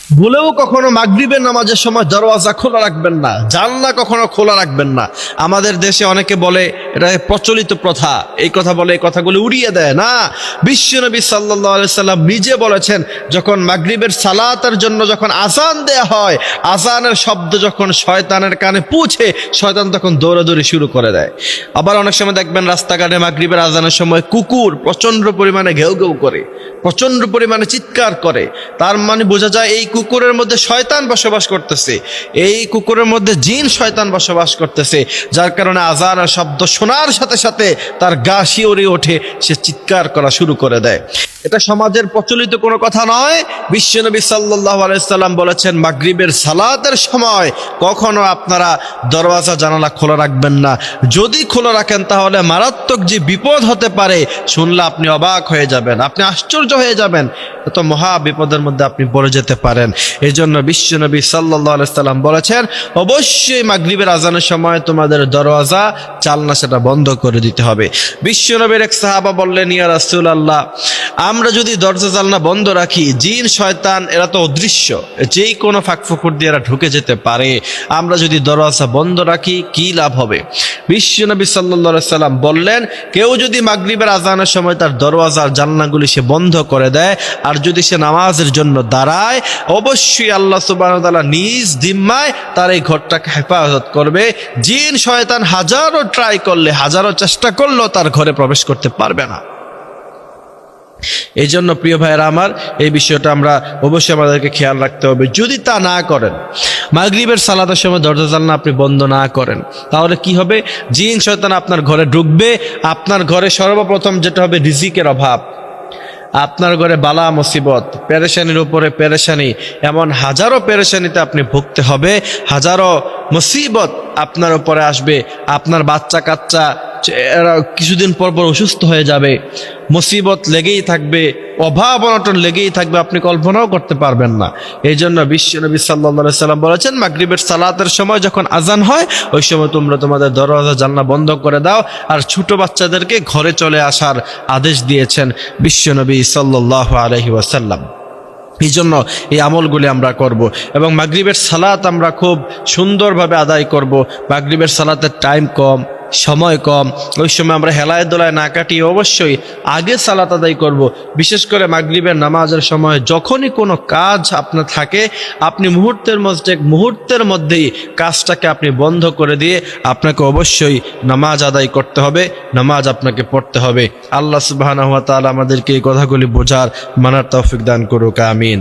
ভুলেও কখনো মাগরিবের নামাজের সময় দরওয়াজা খোলা রাখবেন না, জানলা কখনো খোলা রাখবেন না। আমাদের দেশে অনেকে বলে এটা প্রচলিত প্রথা, এই কথা বলে এই কথাগুলো উড়িয়ে দেয় না। বিশ্বনবী সাল্লাল্লাহু আলাইহি সাল্লাম নিজে বলেছেন, যখন মাগরিবের সালাতের জন্য যখন আযান দেয়া হয়, আযানের শব্দ যখন শয়তানের কানে পৌঁছে, শয়তান তখন দৌড়াদৌড়ি শুরু করে দেয়। আবার অনেক সময় দেখবেন রাস্তাঘাটে মাগরিবের আযানের সময় কুকুর প্রচন্ড পরিমাণে ঘেউ ঘেউ করে, প্রচন্ড পরিমাণে চিৎকার করে। তার মানে বোঝা যায় এই কুকুরের মধ্যে শয়তান বসবাস করতেছে, এই কুকুরের মধ্যে জিন শয়তান বসবাস করতেছে, যার কারণে আযানের শব্দ শোনার সাথে সাথে তার গা শিউরে ওঠে, সে চিৎকার করা শুরু করে দেয়। এটা সমাজের প্রচলিত কোনো কথা নয়। বিশ্বনবী সাল্লাল্লাহু আলাইহি সাল্লাম বলেছেন, মাগরিবের সালাতের সময় কখনো আপনারা দরওয়াজা জানালা খোলা রাখবেন না। যদি খোলা রাখেন তাহলে মারাত্মক যে বিপদ হতে পারে শুনলে আপনি অবাক হয়ে যাবেন, আপনি আশ্চর্য হয়ে যাবেন, এত মহা বিপদের মধ্যে আপনি পড়ে যেতে পারেন। এই জন্য বিশ্বনবী সাল্লাল্লাহু আলাইহি সাল্লাম বলেছেন, অবশ্যই মাগরিবের আজানের সময় তোমাদের দরওয়াজা জানলা সেটা বন্ধ করে দিতে হবে। বিশ্বনবীর এক সাহাবা বললেন, ইয়া রাসূলুল্লাহ, আমরা যদি দরজা জানলা বন্ধ রাখি, জিন শয়তান এরা তো অদৃশ্য, যেই কোনো ফাঁক ফোকর দিয়ে এরা ঢুকে যেতে পারে, আমরা যদি দরজা বন্ধ রাখি কি লাভ হবে? বিশ্বনবী সাল্লাল্লাহু আলাইহি সাল্লাম বললেন, কেউ যদি মাগরিবের আজানের সময় তার দরওয়াজার জানলাগুলি সে বন্ধ করে দেয়, আর যদি সে নামাজের জন্য দাঁড়ায়, অবশ্যই আল্লাহ সুবহানাহু ওয়া তাআলা নিজ জিম্মায় তার এই ঘরটাকে হেফাজত করবে। জিন শয়তান হাজারো ট্রাই করলে, হাজারো চেষ্টা করলেও তার ঘরে প্রবেশ করতে পারবে না। এই জন্য প্রিয় ভাইয়েরা আমার, এই বিষয়টা আমরা অবশ্যই আমাদেরকে খেয়াল রাখতে হবে। যদি তা না করেন, মাগরিবের সালাতের সময় দরজা জানলা আপনি বন্ধ না করেন, তাহলে কি হবে? জিন শয়তান আপনার ঘরে ঢুকবে। আপনার ঘরে সর্বপ্রথম যেটা হবে রিজিকের অভাব, আপনার ঘরে বালা মুসিবত, পেরেশানির উপরে পেরেশানি, এমন হাজারো পেরেশানিতে আপনি ভুগতে হবে, হাজারো মুসিবত আপনার উপরে আসবে। আপনার বাচ্চা কাচ্চা এরা কিছুদিন পর পর অসুস্থ হয়ে যাবে, মুসিবত লেগেই থাকবে, অভাব অনটন লেগেই থাকবে, আপনি কল্পনাও করতে পারবেন না। এই জন্য বিশ্বনবী সাল্লাল্লাহু আলাইহি সাল্লাম বলেছেন, মাগরিবের সালাতের সময় যখন আজান হয়, ওই সময় তোমরা তোমাদের দরওয়াজা জানলা বন্ধ করে দাও, আর ছোট বাচ্চাদেরকে ঘরে চলে আসার আদেশ দিয়েছেন বিশ্বনবী সাল্লাল্লাহু আলাইহি ওয়াসাল্লাম। এই জন্য এই আমলগুলি আমরা করব এবং মাগরিবের সালাত আমরা খুব সুন্দরভাবে আদায় করব। মাগরিবের সালাতের টাইম কম, সময় কম, ওই সময় আমরা হেলায় দোলায় না কাটিয়ে অবশ্যই আগে সালাত আদায় করব। বিশেষ করে মাগরিবের নামাজের সময় যখনই কোনো কাজ আপনার থাকে, আপনি মুহূর্তের মধ্যেই কাজটাকে আপনি বন্ধ করে দিয়ে আপনাকে অবশ্যই নামাজ আদায় করতে হবে, নামাজ আপনাকে পড়তে হবে। আল্লাহ সুবহানাহু ওয়া তাআলা আমাদেরকে এই কথাগুলি বোঝার, মানার তৌফিক দান করুক, আমিন।